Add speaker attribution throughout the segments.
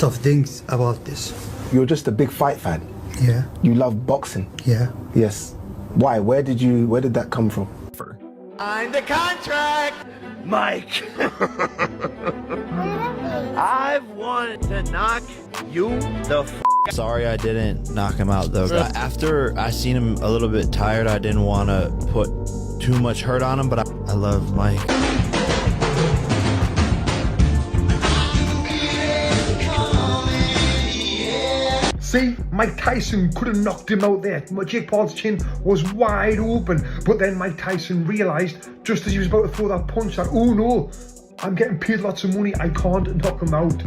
Speaker 1: of things about this.
Speaker 2: You're just a big fight fan.
Speaker 1: Yeah.
Speaker 2: You love boxing.
Speaker 1: Yeah.
Speaker 2: Yes. Why? Where did that come from?
Speaker 3: Sign the contract, Mike. I've wanted to knock you the
Speaker 4: Sorry I didn't knock him out though. After I seen him a little bit tired, I didn't want to put too much hurt on him, but I love Mike.
Speaker 5: See, Mike Tyson could have knocked him out there. Jake Paul's chin was wide open, but then Mike Tyson realised, just as he was about to throw that punch, that, oh no, I'm getting paid lots of money, I can't knock him out.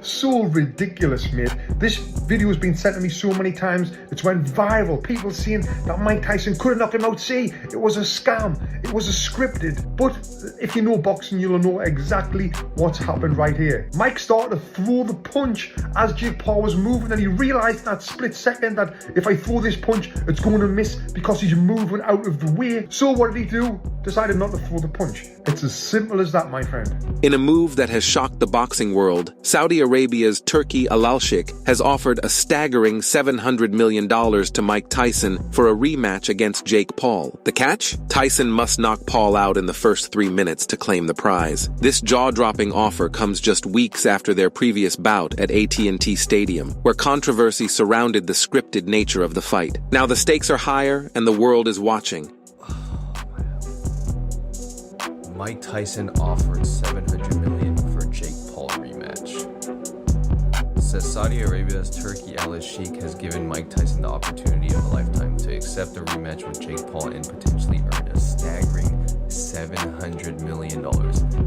Speaker 5: So ridiculous, mate. This video has been sent to me so many times, it's went viral. People saying that Mike Tyson could have knocked him out. See, it was a scam, it was a scripted. But if you know boxing, you'll know exactly what's happened right here. Mike started to throw the punch as Jake Paul was moving, and he realised in that split second that if I throw this punch, it's going to miss because he's moving out of the way. So what did he do? Decided not to throw the punch. It's as simple as that, my friend.
Speaker 6: In a move that has shocked the boxing world, Saudi Arabia's Turki Al-Sheikh has offered a staggering $700 million to Mike Tyson for a rematch against Jake Paul. The catch? Tyson must knock Paul out in the first 3 minutes to claim the prize. This jaw-dropping offer comes just weeks after their previous bout at AT&T Stadium, where controversy surrounded the scripted nature of the fight. Now the stakes are higher and the world is watching.
Speaker 7: Mike Tyson offered $700 million for Jake Paul rematch. Says Saudi Arabia's Turki Al-Sheikh has given Mike Tyson the opportunity of a lifetime to accept a rematch with Jake Paul and potentially earn a staggering $700 million.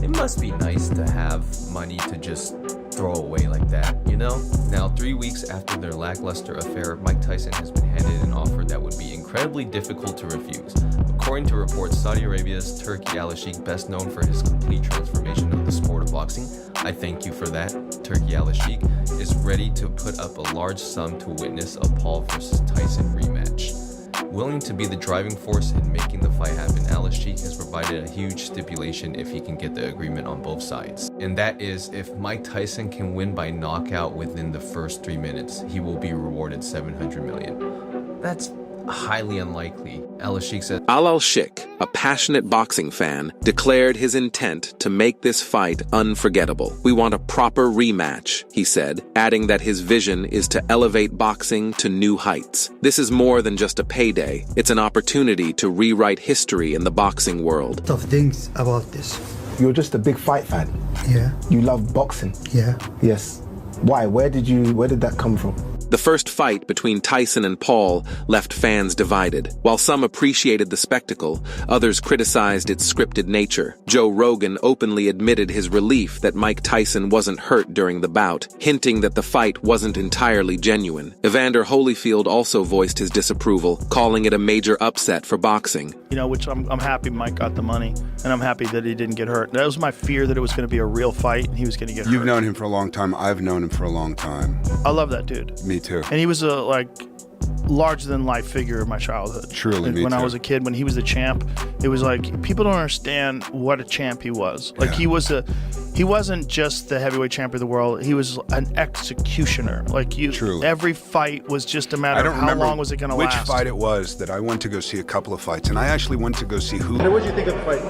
Speaker 7: It must be nice to have money to just throw away like that, you know? Now, 3 weeks after their lackluster affair, Mike Tyson has been handed an offer that would be incredibly difficult to refuse. According to reports, Saudi Arabia's Turki Al-Sheikh, best known for his complete transformation of the sport of boxing, I thank you for that, Turki Al-Sheikh, is ready to put up a large sum to witness a Paul vs. Tyson rematch. Willing to be the driving force in making the fight happen, Al-Sheikh has provided a huge stipulation if he can get the agreement on both sides. And that is, if Mike Tyson can win by knockout within the first 3 minutes, he will be rewarded $700 million. That's highly unlikely. Al-Sheikh says,
Speaker 6: Al-Sheikh, a passionate boxing fan, declared his intent to make this fight unforgettable. We want a proper rematch, he said, adding that his vision is to elevate boxing to new heights. This is more than just a payday. It's an opportunity to rewrite history in the boxing world.
Speaker 1: Of things about this.
Speaker 2: You're just a big fight fan.
Speaker 1: Yeah.
Speaker 2: You love boxing.
Speaker 1: Yeah.
Speaker 2: Yes. Why? Where did that come from?
Speaker 6: The first fight between Tyson and Paul left fans divided. While some appreciated the spectacle, others criticized its scripted nature. Joe Rogan openly admitted his relief that Mike Tyson wasn't hurt during the bout, hinting that the fight wasn't entirely genuine. Evander Holyfield also voiced his disapproval, calling it a major upset for boxing.
Speaker 8: You know, which I'm happy Mike got the money, and I'm happy that he didn't get hurt. That was my fear, that it was going to be a real fight and he was going to get hurt.
Speaker 9: You've known him for a long time. I've known him for a long time.
Speaker 8: I love that dude.
Speaker 9: Me too.
Speaker 8: And he was a larger-than-life figure of my childhood.
Speaker 9: Truly, me
Speaker 8: when
Speaker 9: too.
Speaker 8: I was a kid, when he was the champ, it was like people don't understand what a champ he was. Like he wasn't just the heavyweight champion of the world. He was an executioner. Like
Speaker 9: Truly.
Speaker 8: Every fight was just a matter of how long was it going to last.
Speaker 9: Which fight it was that I went to go see a couple of fights, and I actually went to go see who.
Speaker 5: What did you think of the fight?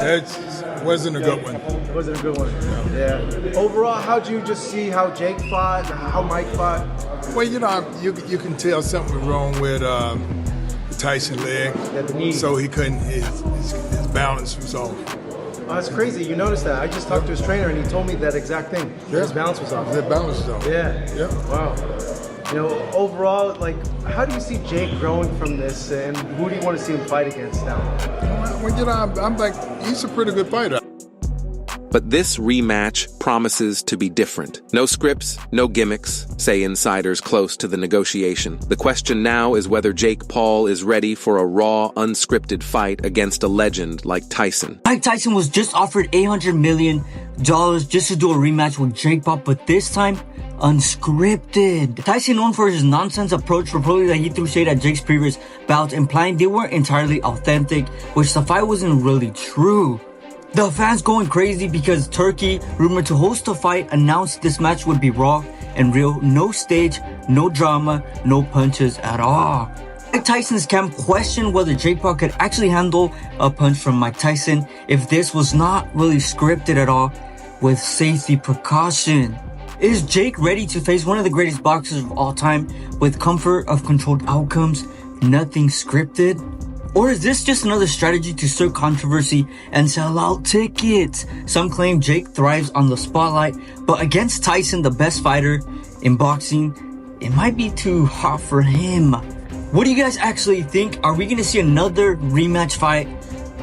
Speaker 10: It wasn't a good one.
Speaker 11: It wasn't a good one. Yeah. Overall, how'd you just see how Jake fought, how Mike fought?
Speaker 10: Well, you know, you can tell something was wrong with the Tyson leg.
Speaker 11: Yeah, the knee.
Speaker 10: So he couldn't, his balance was off.
Speaker 11: Oh, that's crazy. You noticed that. I just talked to his trainer and he told me that exact thing.
Speaker 10: Yeah.
Speaker 11: His balance was off.
Speaker 10: His balance was off.
Speaker 11: Yeah.
Speaker 10: Yeah.
Speaker 11: Wow. You know, overall, like, how do you see Jake growing from this, and who do you want to see him fight against now?
Speaker 10: Well, you know, I'm like, he's a pretty good fighter.
Speaker 6: But this rematch promises to be different. No scripts, no gimmicks, say insiders close to the negotiation. The question now is whether Jake Paul is ready for a raw, unscripted fight against a legend like Tyson.
Speaker 12: Mike Tyson was just offered $800 million just to do a rematch with Jake Paul, but this time, unscripted. Tyson, known for his nonsense approach, reportedly that he threw shade at Jake's previous bouts, implying they weren't entirely authentic, which the fight wasn't really true. The fans going crazy because Turkey, rumored to host the fight, announced this match would be raw and real. No stage, no drama, no punches at all. Mike Tyson's camp questioned whether Jake Paul could actually handle a punch from Mike Tyson if this was not really scripted at all with safety precaution. Is Jake ready to face one of the greatest boxers of all time with comfort of controlled outcomes, nothing scripted? Or is this just another strategy to stir controversy and sell out tickets? Some claim Jake thrives on the spotlight, but against Tyson, the best fighter in boxing, it might be too hot for him. What do you guys actually think? Are we going to see another rematch fight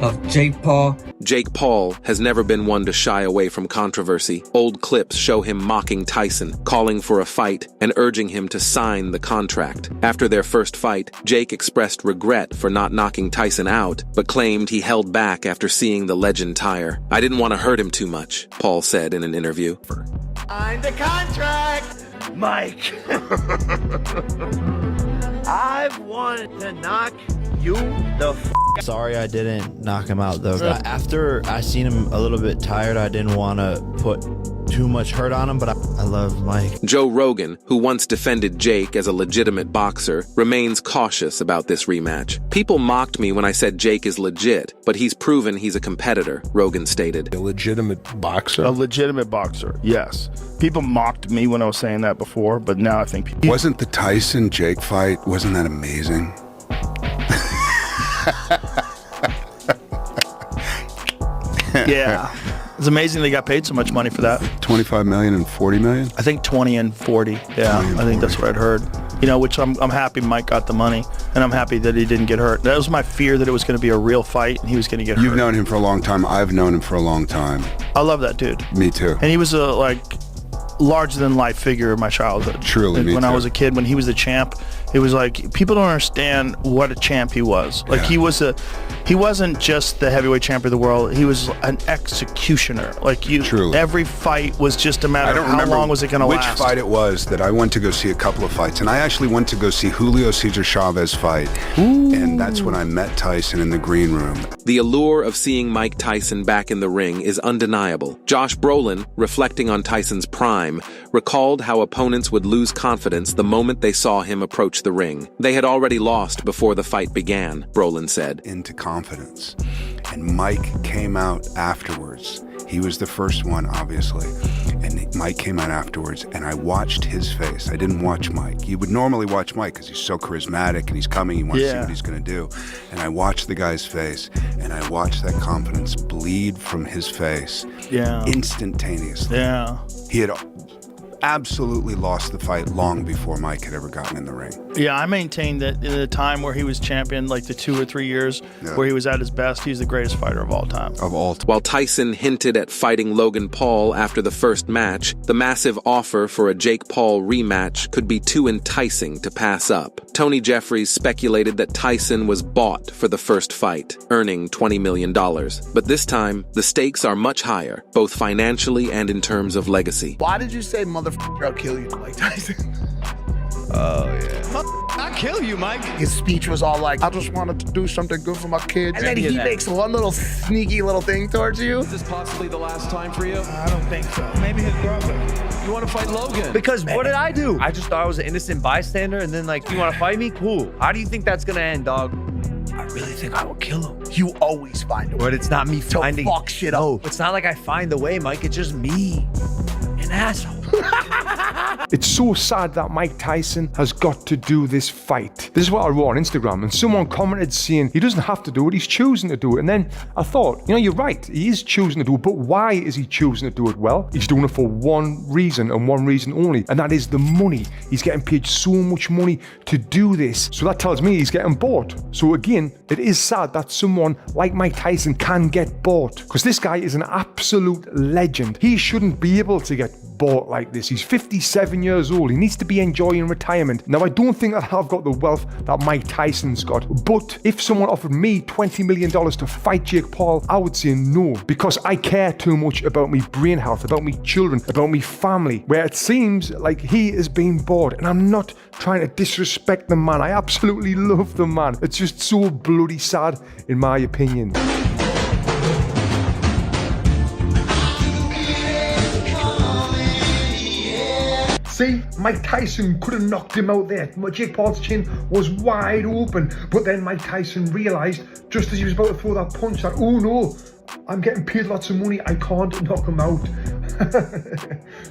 Speaker 12: of Jake Paul?
Speaker 6: Jake Paul has never been one to shy away from controversy. Old clips show him mocking Tyson, calling for a fight, and urging him to sign the contract. After their first fight, Jake expressed regret for not knocking Tyson out, but claimed he held back after seeing the legend tire. "I didn't want to hurt him too much," Paul said in an interview.
Speaker 3: Sign the contract, Mike. I've wanted to knock you the
Speaker 4: Sorry I didn't knock him out though. After I seen him a little bit tired, I didn't want to put too much hurt on him, but I love Mike.
Speaker 6: Joe Rogan, who once defended Jake as a legitimate boxer, remains cautious about this rematch. "People mocked me when I said Jake is legit, but he's proven he's a competitor," Rogan stated.
Speaker 9: A legitimate boxer?
Speaker 8: A legitimate boxer, yes. People mocked me when I was saying that before, but now I think people...
Speaker 9: Wasn't the Tyson-Jake fight, wasn't that amazing?
Speaker 8: Yeah. It's amazing they got paid so much money for that.
Speaker 9: 25 million and 40 million?
Speaker 8: I think 20 and 40. Yeah, I think that's what I'd heard. You know, which I'm happy Mike got the money, and I'm happy that he didn't get hurt. That was my fear, that it was going to be a real fight and he was going to get hurt.
Speaker 9: You've known him for a long time. I've known him for a long time.
Speaker 8: I love that dude.
Speaker 9: Me too.
Speaker 8: And he was a larger-than-life figure in my childhood.
Speaker 9: Truly, me
Speaker 8: when
Speaker 9: too.
Speaker 8: I was a kid, when he was the champ, it was like, people don't understand what a champ he was. Like, he wasn't just the heavyweight champion of the world. He was an executioner. Like,
Speaker 9: Truly.
Speaker 8: Every fight was just a matter of how long was it going to last.
Speaker 9: Which fight it was that I went to go see a couple of fights, and I actually went to go see Julio Cesar Chavez fight. Ooh. And that's when I met Tyson in the green room.
Speaker 6: The allure of seeing Mike Tyson back in the ring is undeniable. Josh Brolin, reflecting on Tyson's prime, recalled how opponents would lose confidence the moment they saw him approach the ring. They had already lost before the fight began, Brolin said.
Speaker 9: Into confidence. And Mike came out afterwards. He was the first one, obviously. And Mike came out afterwards, and I watched his face. I didn't watch Mike. You would normally watch Mike because he's so charismatic and he's coming, you want to see what he's going to do. And I watched the guy's face, and I watched that confidence bleed from his face instantaneously.
Speaker 8: Yeah.
Speaker 9: He had absolutely lost the fight long before Mike had ever gotten in the ring.
Speaker 8: Yeah, I maintain that in the time where he was champion, like the 2 or 3 years where he was at his best, he's the greatest fighter of all time.
Speaker 6: While Tyson hinted at fighting Logan Paul after the first match, the massive offer for a Jake Paul rematch could be too enticing to pass up. Tony Jeffries speculated that Tyson was bought for the first fight, earning $20 million. But this time, the stakes are much higher, both financially and in terms of legacy.
Speaker 13: Why did you say motherfucker, I'll kill you, Mike Tyson?
Speaker 3: Oh, yeah. I'll kill you, Mike.
Speaker 13: His speech was all like, I just wanted to do something good for my kids. And then he makes one little sneaky little thing towards you.
Speaker 3: Is this possibly the last time for you?
Speaker 13: I don't think so. Maybe his girlfriend.
Speaker 3: You want to fight Logan?
Speaker 14: Because what did I do? I just thought I was an innocent bystander, and then like, you want to fight me? Cool. How do you think that's gonna end, dog?
Speaker 13: I really think I will kill him. You always find a way.
Speaker 14: But it's not me finding.
Speaker 13: To fuck shit up.
Speaker 14: No, it's not like I find the way, Mike. It's just me. An asshole.
Speaker 5: It's so sad that Mike Tyson has got to do this fight. This is what I wrote on Instagram, and someone commented saying he doesn't have to do it, he's choosing to do it. And then I thought, you know, you're right, he is choosing to do it, but why is he choosing to do it? Well, he's doing it for one reason and one reason only, and that is the money. He's getting paid so much money to do this. So that tells me he's getting bought. So again, it is sad that someone like Mike Tyson can get bought, because this guy is an absolute legend. He shouldn't be able to get bought like this. He's 57 years old. He needs to be enjoying retirement. Now, I don't think that I've got the wealth that Mike Tyson's got, but if someone offered me $20 million to fight Jake Paul, I would say no, because I care too much about my brain health, about my children, about my family, where it seems like he is being bought. And I'm not trying to disrespect the man. I absolutely love the man. It's just so bloody sad, in my opinion. See, Mike Tyson could have knocked him out there. Jake Paul's chin was wide open, but then Mike Tyson realised, just as he was about to throw that punch, that, oh no, I'm getting paid lots of money, I can't knock him out.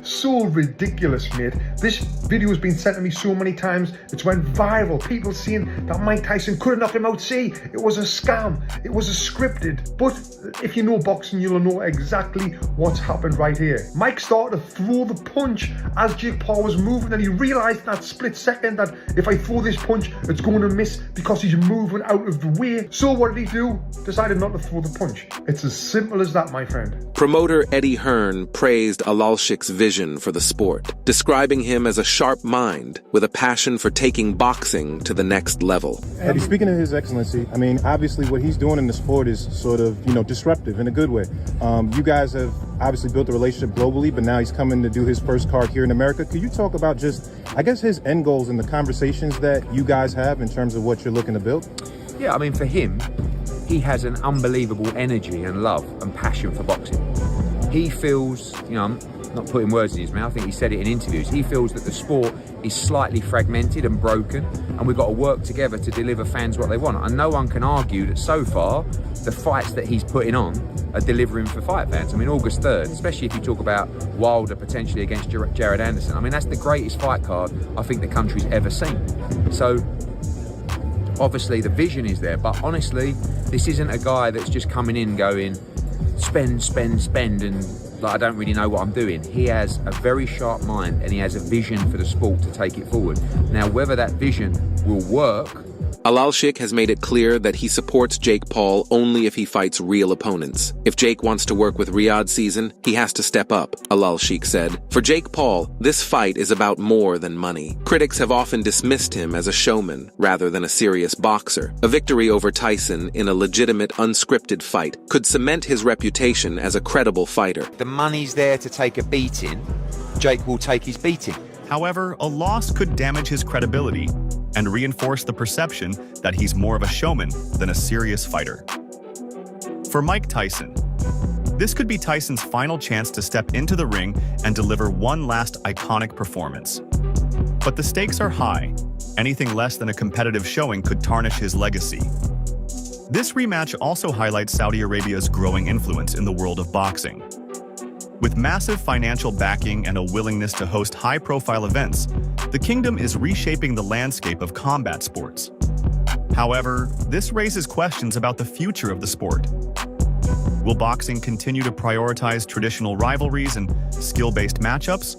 Speaker 5: So ridiculous, mate. This video has been sent to me so many times, it's went viral. People saying that Mike Tyson could have knocked him out. See, it was a scam, it was a scripted. But if you know boxing, you'll know exactly what's happened right here. Mike started to throw the punch as Jake Paul was moving, and he realised in that split second that if I throw this punch, it's going to miss because he's moving out of the way. So what did he do? Decided not to throw the punch. It's as simple as that, my friend.
Speaker 6: Promoter Eddie Hearn praised Alalshik's vision for the sport, describing him as a sharp mind with a passion for taking boxing to the next level.
Speaker 15: Eddie, speaking of His Excellency, I mean, obviously what he's doing in the sport is sort of, disruptive in a good way. You guys have obviously built a relationship globally, but now he's coming to do his first card here in America. Could you talk about just, I guess, his end goals and the conversations that you guys have in terms of what you're looking to build?
Speaker 16: Yeah, I mean, for him, he has an unbelievable energy and love and passion for boxing. He feels, I'm not putting words in his mouth, I think he said it in interviews, he feels that the sport is slightly fragmented and broken, and we've got to work together to deliver fans what they want. And no one can argue that so far, the fights that he's putting on are delivering for fight fans. I mean, August 3rd, especially if you talk about Wilder potentially against Jared Anderson, I mean, that's the greatest fight card I think the country's ever seen. So, obviously the vision is there, but honestly, this isn't a guy that's just coming in going, spend, and I don't really know what I'm doing. He has a very sharp mind and he has a vision for the sport to take it forward. Now, whether that vision will work...
Speaker 6: Alalshik has made it clear that he supports Jake Paul only if he fights real opponents. If Jake wants to work with Riyadh season, he has to step up, Alalshik said. For Jake Paul, this fight is about more than money. Critics have often dismissed him as a showman rather than a serious boxer. A victory over Tyson in a legitimate, unscripted fight could cement his reputation as a credible fighter.
Speaker 17: The money's there to take a beating. Jake will take his beating.
Speaker 18: However, a loss could damage his credibility and reinforce the perception that he's more of a showman than a serious fighter. For Mike Tyson, this could be Tyson's final chance to step into the ring and deliver one last iconic performance. But the stakes are high. Anything less than a competitive showing could tarnish his legacy. This rematch also highlights Saudi Arabia's growing influence in the world of boxing. With massive financial backing and a willingness to host high-profile events, the kingdom is reshaping the landscape of combat sports. However, this raises questions about the future of the sport. Will boxing continue to prioritize traditional rivalries and skill-based matchups?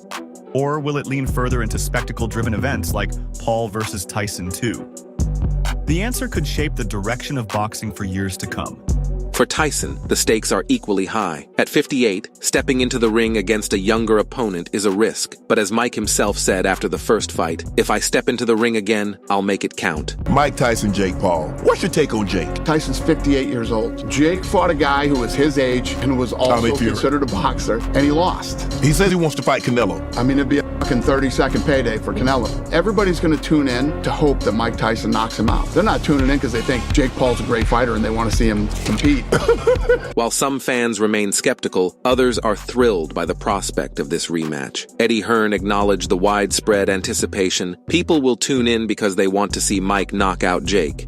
Speaker 18: Or will it lean further into spectacle-driven events like Paul versus Tyson 2? The answer could shape the direction of boxing for years to come.
Speaker 6: For Tyson, the stakes are equally high. At 58, stepping into the ring against a younger opponent is a risk. But as Mike himself said after the first fight, if I step into the ring again, I'll make it count.
Speaker 19: Mike Tyson, Jake Paul. What's your take on Jake?
Speaker 20: Tyson's 58 years old. Jake fought a guy who was his age and was also considered a boxer, and he lost.
Speaker 19: He says he wants to fight Canelo.
Speaker 20: I mean, it'd be a fucking 30-second payday for Canelo. Everybody's going to tune in to hope that Mike Tyson knocks him out. They're not tuning in because they think Jake Paul's a great fighter and they want to see him compete.
Speaker 6: While some fans remain skeptical, others are thrilled by the prospect of this rematch. Eddie Hearn acknowledged the widespread anticipation. People will tune in because they want to see Mike knock out Jake.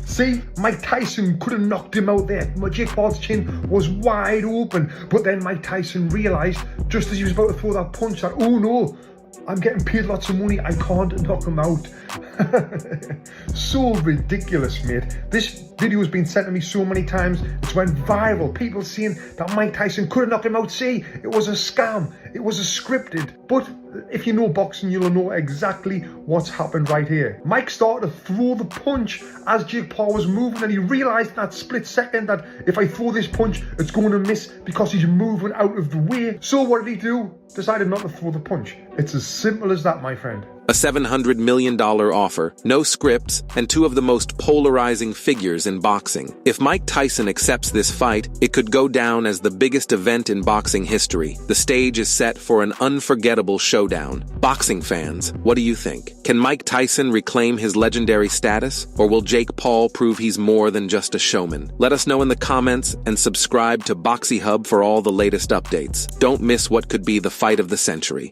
Speaker 5: See, Mike Tyson could have knocked him out there. Jake Paul's chin was wide open, but then Mike Tyson realised, just as he was about to throw that punch, that, oh no, I'm getting paid lots of money, I can't knock him out. So ridiculous, mate. This video has been sent to me so many times, it's went viral. People saying that Mike Tyson could have knocked him out. See, it was a scam, it was a scripted. But if you know boxing, you'll know exactly what's happened right here. Mike started to throw the punch as Jake Paul was moving, and he realised in that split second that if I throw this punch, it's going to miss because he's moving out of the way. So what did he do? Decided not to throw the punch. It's as simple as that, my friend.
Speaker 6: A $700 million offer, no scripts, and two of the most polarizing figures in boxing. If Mike Tyson accepts this fight, it could go down as the biggest event in boxing history. The stage is set for an unforgettable showdown. Boxing fans, what do you think? Can Mike Tyson reclaim his legendary status, or will Jake Paul prove he's more than just a showman? Let us know in the comments and subscribe to Boxy Hub for all the latest updates. Don't miss what could be the fight of the century.